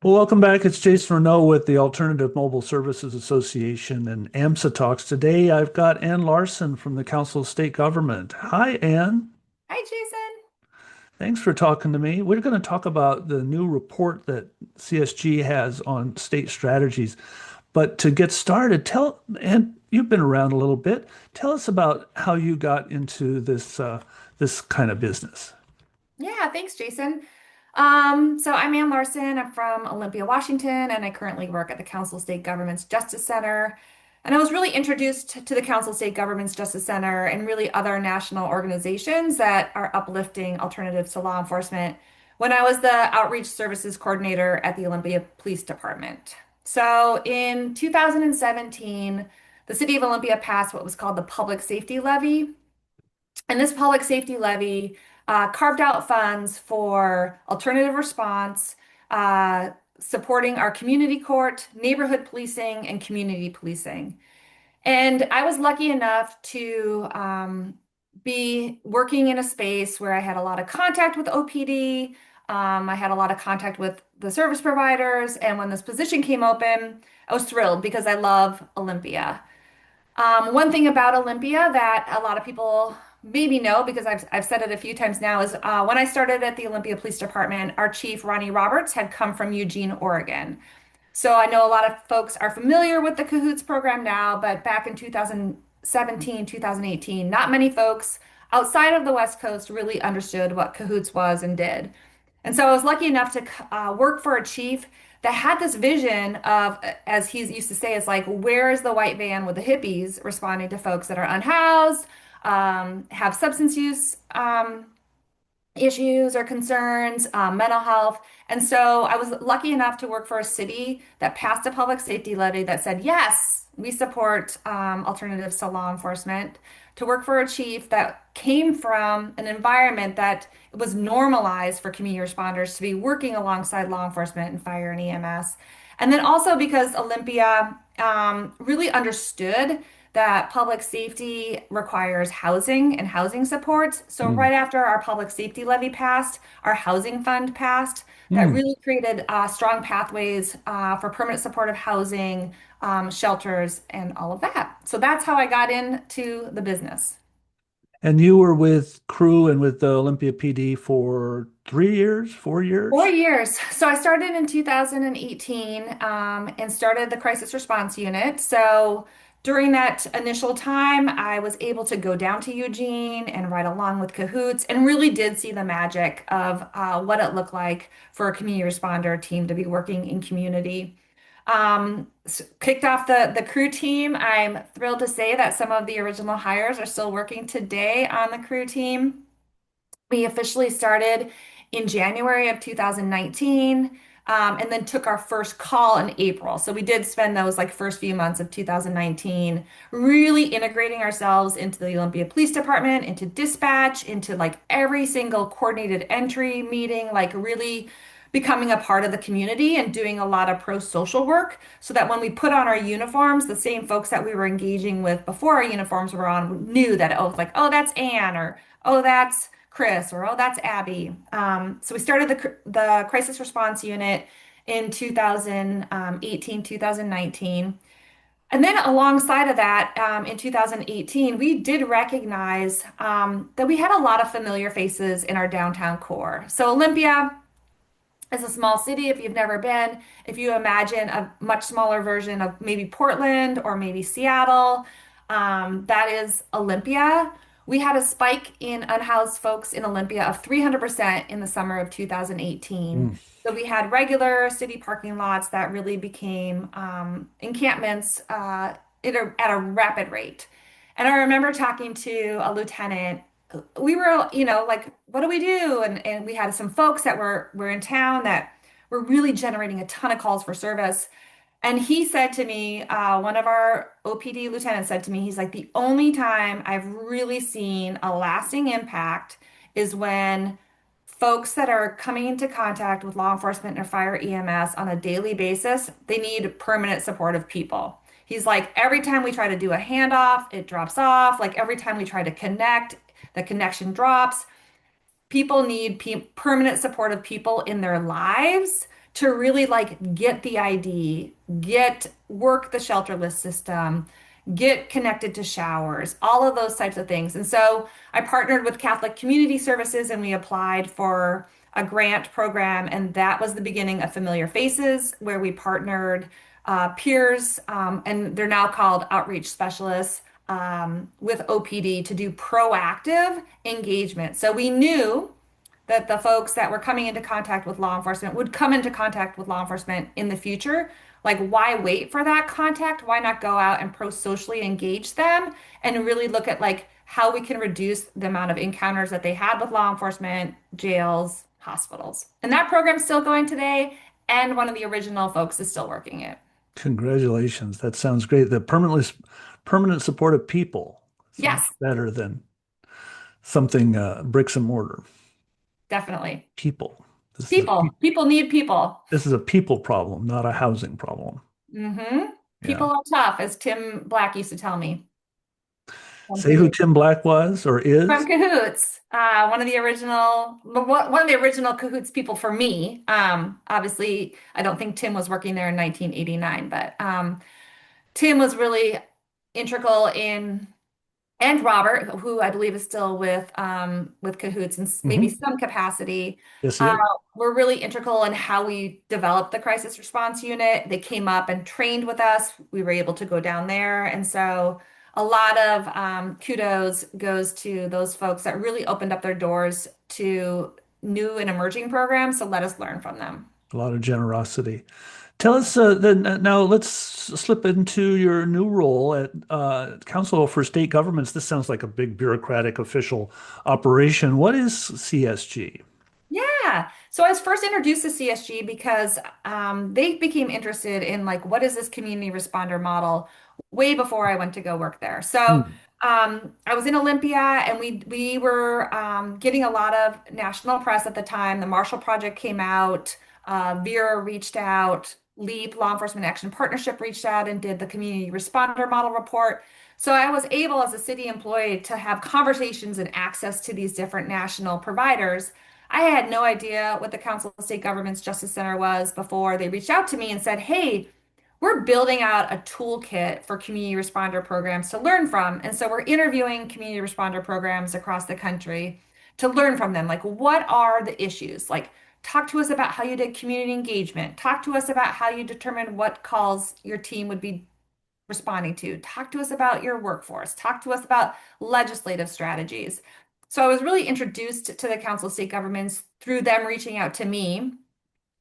Well, welcome back. It's Jason Renault with the Alternative Mobile Services Association and AMSA Talks. Today, I've got Ann Larsen from the Council of State Government. Hi, Ann. Hi, Jason. Thanks for talking to me. We're going to talk about the new report that CSG has on state strategies. But to get started, and you've been around a little bit. Tell us about how you got into this kind of business. Yeah, thanks, Jason. So I'm Ann Larsen. I'm from Olympia, Washington, and I currently work at the Council State Government's Justice Center. And I was really introduced to the Council State Government's Justice Center and really other national organizations that are uplifting alternatives to law enforcement when I was the Outreach Services Coordinator at the Olympia Police Department. So in 2017, the City of Olympia passed what was called the Public Safety Levy. And this public safety levy carved out funds for alternative response, supporting our community court, neighborhood policing, and community policing. And I was lucky enough to be working in a space where I had a lot of contact with OPD. I had a lot of contact with the service providers. And when this position came open, I was thrilled because I love Olympia. One thing about Olympia that a lot of people maybe know, because I've said it a few times now, is when I started at the Olympia Police Department, our chief, Ronnie Roberts, had come from Eugene, Oregon. So I know a lot of folks are familiar with the CAHOOTS program now, but back in 2017, 2018, not many folks outside of the West Coast really understood what CAHOOTS was and did. And so I was lucky enough to work for a chief that had this vision of, as he used to say, it's like, where is the white van with the hippies responding to folks that are unhoused, have substance use issues or concerns, mental health. And so I was lucky enough to work for a city that passed a public safety levy that said, yes, we support alternatives to law enforcement, to work for a chief that came from an environment that it was normalized for community responders to be working alongside law enforcement and fire and EMS. And then also because Olympia really understood that public safety requires housing and housing support. So Mm. right after our public safety levy passed, our housing fund passed. That Mm. really created strong pathways for permanent supportive housing, shelters, and all of that. So that's how I got into the business. And you were with crew and with the Olympia PD for 3 years, 4 4 years? years. So I started in 2018 and started the crisis response unit. So during that initial time, I was able to go down to Eugene and ride along with CAHOOTS and really did see the magic of what it looked like for a community responder team to be working in community. Kicked off the crew team. I'm thrilled to say that some of the original hires are still working today on the crew team. We officially started in January of 2019, and then took our first call in April. So we did spend those like first few months of 2019 really integrating ourselves into the Olympia Police Department, into dispatch, into like every single coordinated entry meeting, like really becoming a part of the community and doing a lot of pro-social work so that when we put on our uniforms, the same folks that we were engaging with before our uniforms were on knew that, oh, like, oh, that's Anne, or oh, that's Chris, or oh, that's Abby. So we started the crisis response unit in 2018, 2019. And then alongside of that, in 2018, we did recognize that we had a lot of familiar faces in our downtown core. So Olympia is a small city. If you've never been, if you imagine a much smaller version of maybe Portland or maybe Seattle, that is Olympia. We had a spike in unhoused folks in Olympia of 300% in the summer of 2018. Mm. So we had regular city parking lots that really became encampments at a rapid rate. And I remember talking to a lieutenant. We were, like, what do we do? And we had some folks that were in town that were really generating a ton of calls for service. And he said to me, one of our OPD lieutenants said to me, he's like, the only time I've really seen a lasting impact is when folks that are coming into contact with law enforcement or fire EMS on a daily basis, they need permanent supportive people. He's like, every time we try to do a handoff, it drops off. Like every time we try to connect, the connection drops. People need permanent supportive people in their lives to really like get the ID, get work the shelter list system, get connected to showers, all of those types of things. And so I partnered with Catholic Community Services and we applied for a grant program, and that was the beginning of Familiar Faces, where we partnered peers, and they're now called outreach specialists with OPD to do proactive engagement. So we knew that the folks that were coming into contact with law enforcement would come into contact with law enforcement in the future. Like, why wait for that contact? Why not go out and pro-socially engage them and really look at like how we can reduce the amount of encounters that they had with law enforcement, jails, hospitals. And that program's still going today, and one of the original folks is still working it. Congratulations. That sounds great. The permanent support of people sounds Yes, better than something bricks and mortar. definitely. People. This is a People. People need people. this is a people problem, not a housing problem. People Yeah. are tough, as Tim Black used to tell me. From Say who CAHOOTS. Tim Black was or From is. CAHOOTS, one of the original CAHOOTS people for me. Obviously, I don't think Tim was working there in 1989, but Tim was really integral in, and Robert, who I believe is still with CAHOOTS in maybe Mhm. some capacity, Yes, he uh, is. were really integral in how we developed the crisis response unit. They came up and trained with us. We were able to go down there, and so a lot of kudos goes to those folks that really opened up their doors to new and emerging programs. So let us learn from them. A lot of generosity. Tell us then now let's slip into your new role at Council for State Governments. This sounds like a big bureaucratic official operation. What is CSG? Yeah. So I was first introduced to CSG because they became interested in like what is this community responder model way before I went to go work there. So Hmm. I was in Olympia and we were getting a lot of national press at the time. The Marshall Project came out, Vera reached out, LEAP, Law Enforcement Action Partnership reached out and did the community responder model report. So I was able as a city employee to have conversations and access to these different national providers. I had no idea what the Council of State Governments Justice Center was before they reached out to me and said, "Hey, we're building out a toolkit for community responder programs to learn from." And so we're interviewing community responder programs across the country to learn from them. Like, what are the issues? Like, talk to us about how you did community engagement. Talk to us about how you determined what calls your team would be responding to. Talk to us about your workforce. Talk to us about legislative strategies. So I was really introduced to the Council of State Governments through them reaching out to me.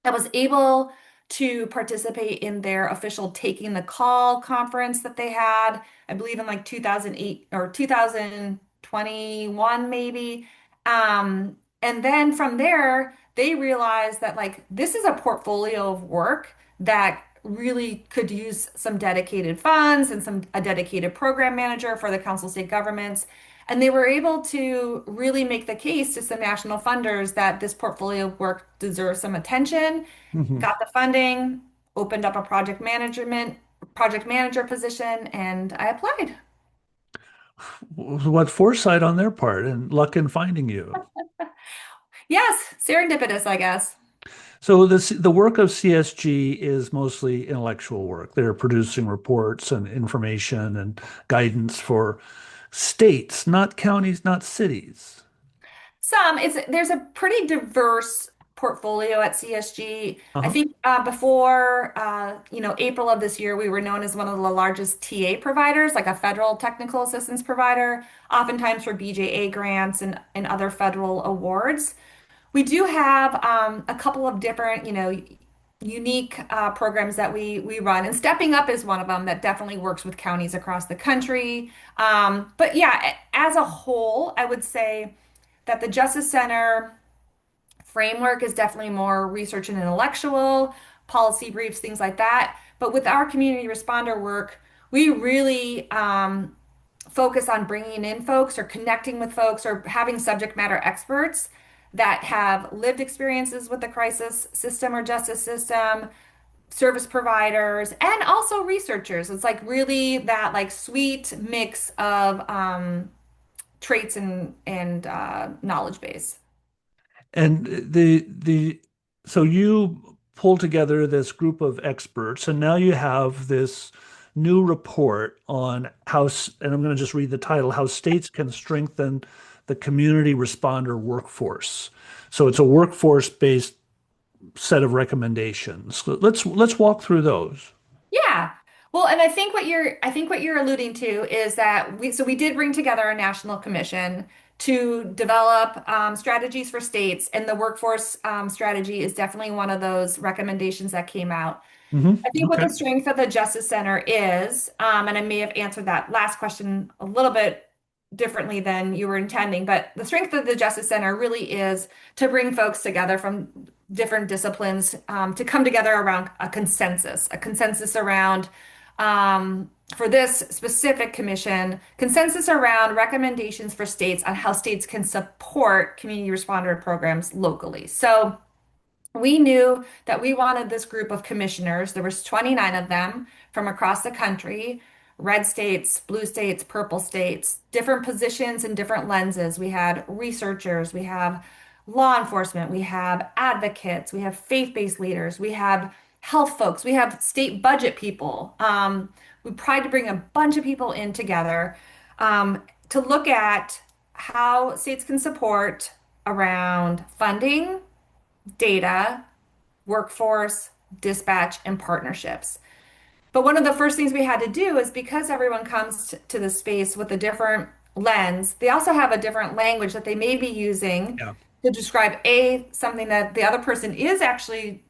I was able to participate in their official Taking the Call conference that they had, I believe in like 2008 or 2021, maybe. And then from there, they realized that like this is a portfolio of work that really could use some dedicated funds and some a dedicated program manager for the Council of State Governments. And they were able to really make the case to some national funders that this portfolio of work deserves some attention, Hmm. got the funding, opened up a project manager position, and I applied. What foresight on their part and luck in finding you. Yes, serendipitous, I guess. So the work of CSG is mostly intellectual work. They're producing reports and information and guidance for states, not counties, not cities. There's a pretty diverse portfolio at CSG. I Uh-huh. think before April of this year, we were known as one of the largest TA providers, like a federal technical assistance provider, oftentimes for BJA grants and other federal awards. We do have a couple of different, unique programs that we run, and Stepping Up is one of them that definitely works with counties across the country. But yeah, as a whole, I would say that the Justice Center framework is definitely more research and intellectual, policy briefs, things like that. But with our community responder work, we really focus on bringing in folks or connecting with folks or having subject matter experts that have lived experiences with the crisis system or justice system, service providers, and also researchers. It's like really that like sweet mix of traits and knowledge base. And the so you pull together this group of experts, and now you have this new report on and I'm going to just read the title, how states can strengthen the community responder workforce. So it's a workforce-based set of recommendations. Let's walk through those. Yeah. Well, and I think what you're alluding to is that we did bring together a national commission to develop strategies for states, and the workforce strategy is definitely one of those recommendations that came out. I think what Okay. the strength of the Justice Center is, and I may have answered that last question a little bit differently than you were intending, but the strength of the Justice Center really is to bring folks together from different disciplines to come together around a consensus around, for this specific commission, consensus around recommendations for states on how states can support community responder programs locally. So, we knew that we wanted this group of commissioners. There was 29 of them from across the country, red states, blue states, purple states, different positions and different lenses. We had researchers, we have law enforcement, we have advocates, we have faith-based leaders, we have health folks, we have state budget people. We tried to bring a bunch of people in together to look at how states can support around funding, data, workforce, dispatch, and partnerships. But one of the first things we had to do is because everyone comes to the space with a different lens, they also have a different language that they may be using Yeah. to describe something that the other person is actually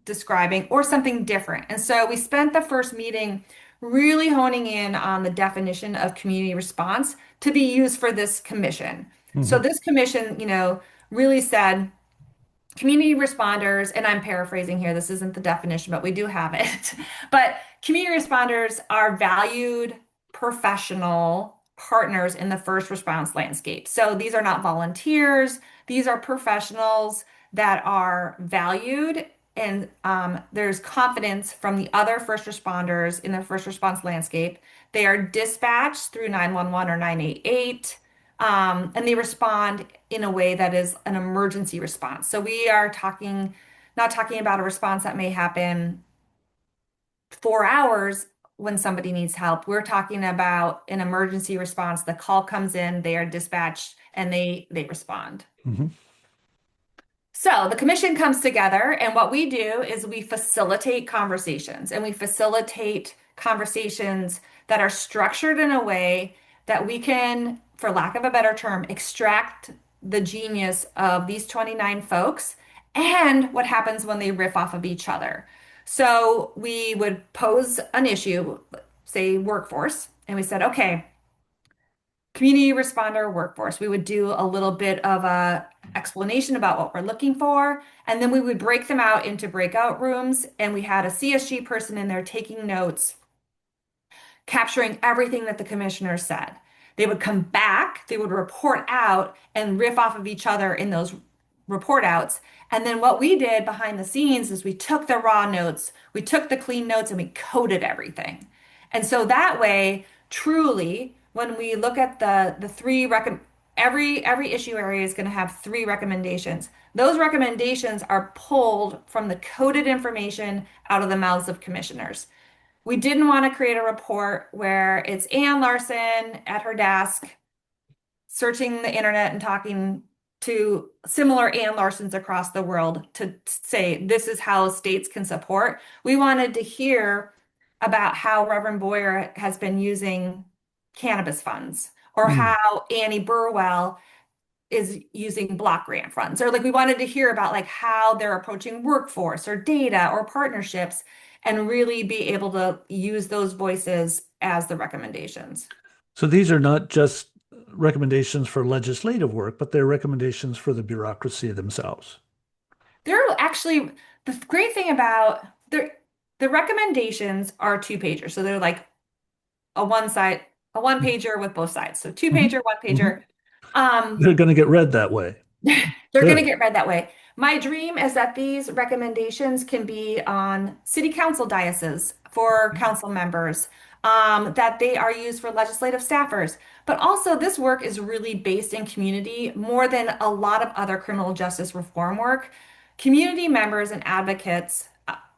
describing or something different. And so we spent the first meeting really honing in on the definition of community response to be used for this commission. So Mhm. this commission, really said, community responders, and I'm paraphrasing here, this isn't the definition, but we do have it. But community responders are valued professional partners in the first response landscape. So these are not volunteers, these are professionals that are valued, and there's confidence from the other first responders in the first response landscape. They are dispatched through 911 or 988, and they respond in a way that is an emergency response. So we are not talking about a response that may happen 4 hours when somebody needs help. We're talking about an emergency response. The call comes in, they are dispatched, and they respond. Mhm. So the commission comes together, and what we do is we facilitate conversations, and we facilitate conversations that are structured in a way that we can, for lack of a better term, extract the genius of these 29 folks and what happens when they riff off of each other. So we would pose an issue, say workforce, and we said, okay, community responder workforce. We would do a little bit of a explanation about what we're looking for, and then we would break them out into breakout rooms, and we had a CSG person in there taking notes, capturing everything that the commissioner said. They would come back, they would report out and riff off of each other in those report outs. And then what we did behind the scenes is we took the raw notes, we took the clean notes, and we coded everything. And so that way, truly, when we look at the three every issue area is going to have three recommendations. Those recommendations are pulled from the coded information out of the mouths of commissioners. We didn't want to create a report where it's Ann Larsen at her desk searching the internet and talking to similar Ann Larsens across the world to say this is how states can support. We wanted to hear about how Reverend Boyer has been using cannabis funds, or Mm. how Annie Burwell is using block grant funds, or like we wanted to hear about like how they're approaching workforce or data or partnerships, and really be able to use those voices as the recommendations. So these are not just recommendations for legislative work, but they're recommendations for the bureaucracy themselves. They're actually, the great thing about the recommendations are two pagers. So they're like a one pager with both sides. So two Mhm. pager, one Mhm. pager. Um, They're going to get read that way. they're going to Good. get read that way. My dream is that these recommendations can be on city council dioceses for council members, that they are used for legislative staffers. But also, this work is really based in community more than a lot of other criminal justice reform work. community members and advocates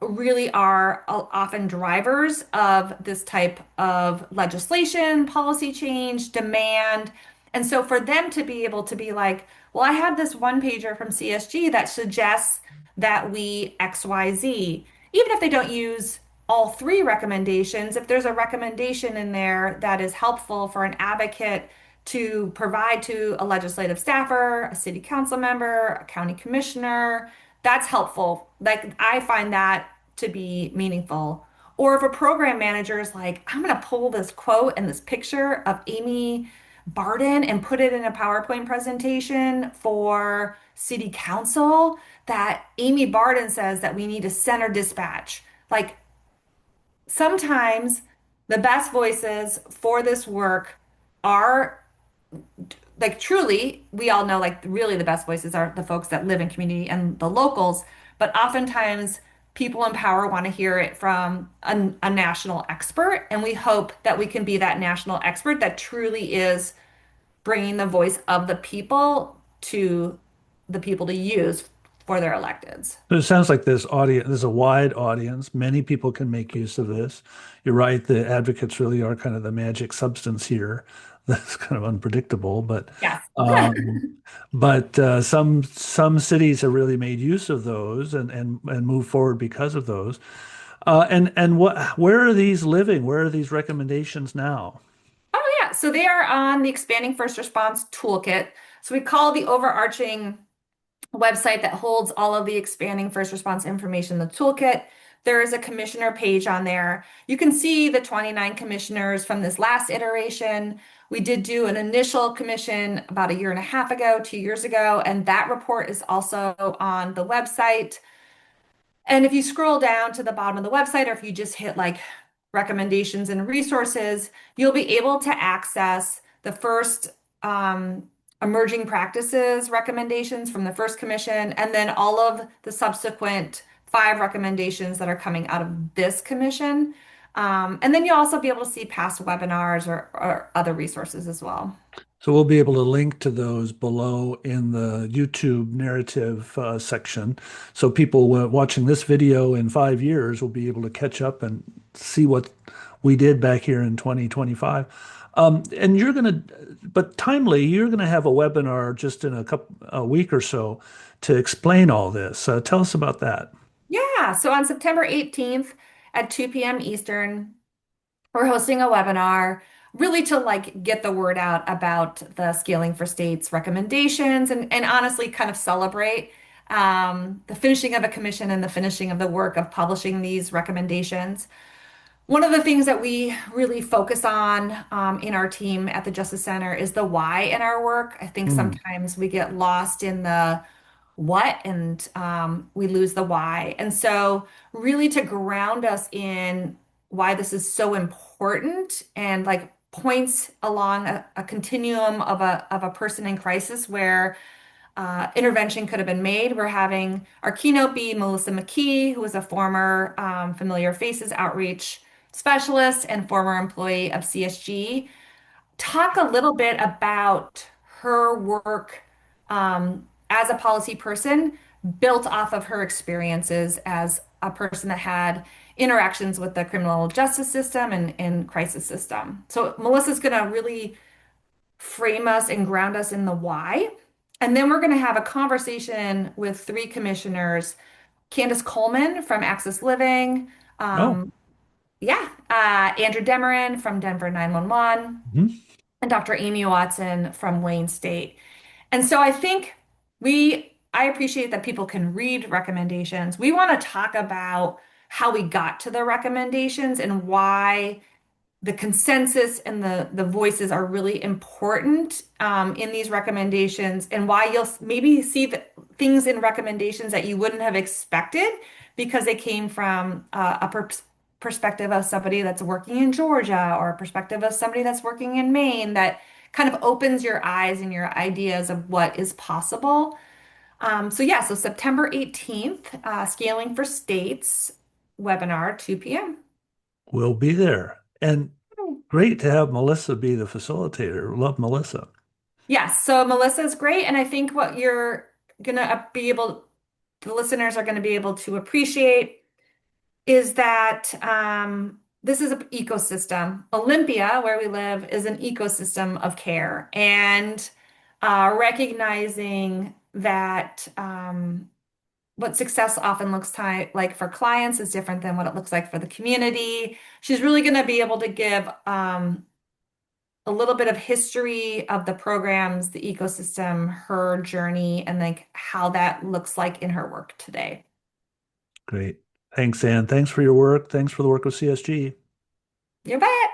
really are often drivers of this type of legislation, policy change, demand. And so for them to be able to be like, well, I have this one pager from CSG that suggests that we XYZ, even if they don't use all three recommendations, if there's a recommendation in there that is helpful for an advocate to provide to a legislative staffer, a city council member, a county commissioner, that's helpful. Like I find that to be meaningful. Or if a program manager is like, I'm going to pull this quote and this picture of Amy Barden and put it in a PowerPoint presentation for city council that Amy Barden says that we need a center dispatch. Like sometimes the best voices for this work are like truly, we all know like really the best voices are the folks that live in community and the locals, but oftentimes people in power want to hear it from a national expert, and we hope that we can be that national expert that truly is bringing the voice of the people to the people to use for their electeds. So it sounds like this audience, there's a wide audience. Many people can make use of this. You're right, the advocates really are kind of the magic substance here. That's kind of unpredictable, Yes. um, but some cities have really made use of those and move forward because of those. And what where are these living? Where are these recommendations now? Oh, yeah. So they are on the Expanding First Response Toolkit. So we call the overarching website that holds all of the expanding first response information, the toolkit. There is a commissioner page on there. You can see the 29 commissioners from this last iteration. We did do an initial commission about a year and a half ago, 2 years ago, and that report is also on the website. And if you scroll down to the bottom of the website, or if you just hit like recommendations and resources, you'll be able to access the first emerging practices recommendations from the first commission, and then all of the subsequent 5 recommendations that are coming out of this commission. And then you'll also be able to see past webinars or other resources as well. So we'll be able to link to those below in the YouTube narrative section. So people watching this video in 5 years will be able to catch up and see what we did back here in 2025. And but timely, you're gonna have a webinar just in a week or so to explain all this. Tell us about that. Yeah, so on September 18th at 2 p.m. Eastern, we're hosting a webinar really to like get the word out about the Scaling for States recommendations and honestly kind of celebrate the finishing of a commission and the finishing of the work of publishing these recommendations. One of the things that we really focus on in our team at the Justice Center is the why in our work. I think Hmm. sometimes we get lost in the what and we lose the why. And so, really, to ground us in why this is so important and like points along a continuum of a person in crisis where intervention could have been made. We're having our keynote be Melissa McKee, who is a former Familiar Faces outreach specialist and former employee of CSG, talk a little bit about her work as a policy person built off of her experiences as a person that had interactions with the criminal justice system and crisis system. So Melissa's going to really frame us and ground us in the why. And then we're going to have a conversation with 3 commissioners, Candace Coleman from Access Living, Oh. um, yeah, Andrew Demerin from Denver 911, Mhm. and Dr. Amy Watson from Wayne State. And so I appreciate that people can read recommendations. We want to talk about how we got to the recommendations and why the consensus and the voices are really important in these recommendations, and why you'll maybe see things in recommendations that you wouldn't have expected because they came from perspective of somebody that's working in Georgia or a perspective of somebody that's working in Maine that kind of opens your eyes and your ideas of what is possible. So yeah, so September 18th, Scaling for States webinar, 2 p.m. We'll be there. And great to have Melissa be the facilitator. Love Melissa. Yes, so Melissa is great, and I think what you're gonna be able the listeners are going to be able to appreciate is that this is an ecosystem. Olympia, where we live, is an ecosystem of care, and recognizing that what success often looks like for clients is different than what it looks like for the community. She's really going to be able to give a little bit of history of the programs, the ecosystem, her journey, and like how that looks like in her work today. Great. Thanks, Ann. Thanks for your work. Thanks for the work of CSG. You bet.